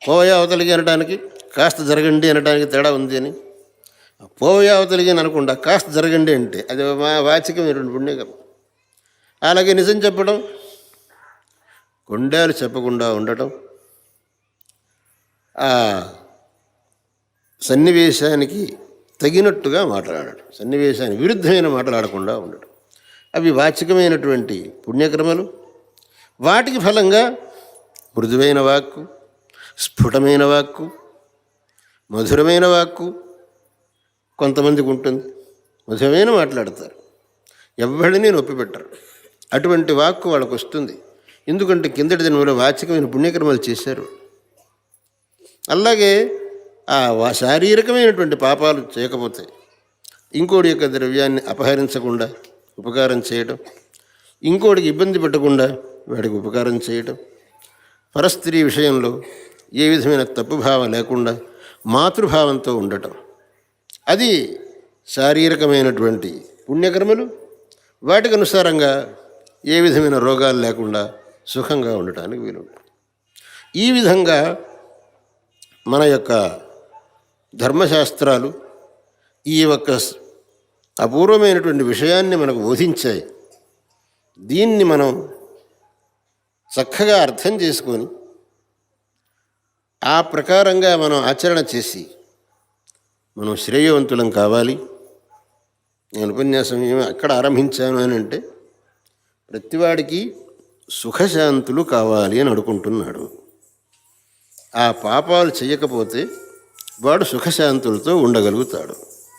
పోవే అవతలికి అనడానికి కాస్త జరగండి అనడానికి తేడా ఉంది అని. పోవే అవతలికి అని అనకుండా కాస్త జరగండి అంటే అది మా వాచికమైనటువంటి పుణ్యకర్మ. అలాగే నిజం చెప్పడం, కొండాలు చెప్పకుండా ఉండటం, ఆ సన్నివేశానికి తగినట్టుగా మాట్లాడటం, సన్నివేశానికి విరుద్ధమైన మాట్లాడకుండా ఉండటం, అవి వాచికమైనటువంటి పుణ్యక్రమలు. వాటికి ఫలంగా మృదువైన వాక్కు, స్ఫుటమైన వాక్కు, మధురమైన వాక్కు కొంతమందికి ఉంటుంది. మధురమైన మాట్లాడతారు, ఎవరిని నొప్పి పెట్టరు. అటువంటి వాక్కు వాళ్ళకు వస్తుంది. ఎందుకంటే కిందటి దినంలో వాచికమైన పుణ్యక్రమాలు చేశారు. అలాగే ఆ శారీరకమైనటువంటి పాపాలు చేయకపోతే ఇంకోటి యొక్క ద్రవ్యాన్ని అపహరించకుండా ఉపకారం చేయడం, ఇంకోటికి ఇబ్బంది పెట్టకుండా వాడికి ఉపకారం చేయడం, పరస్త్రీ విషయంలో ఏ విధమైన తప్పుభావం లేకుండా మాతృభావంతో ఉండటం, అది శారీరకమైనటువంటి పుణ్యకర్మలు. వాటికి అనుసారంగా ఏ విధమైన రోగాలు లేకుండా సుఖంగా ఉండటానికి వీలుంటుంది. ఈ విధంగా మన యొక్క ధర్మశాస్త్రాలు ఈ యొక్క అపూర్వమైనటువంటి విషయాన్ని మనకు బోధించాయి. దీన్ని మనం చక్కగా అర్థం చేసుకొని ఆ ప్రకారంగా మనం ఆచరణ చేసి మనం శ్రేయవంతులం కావాలి. నేను ఉపన్యాసం ఎక్కడ ఆరంభించాను అని అంటే, ప్రతివాడికి సుఖశాంతులు కావాలి అని అనుకుంటున్నాడు. ఆ పాపాలు చేయకపోతే వాడు సుఖశాంతులతో ఉండగలుగుతాడు.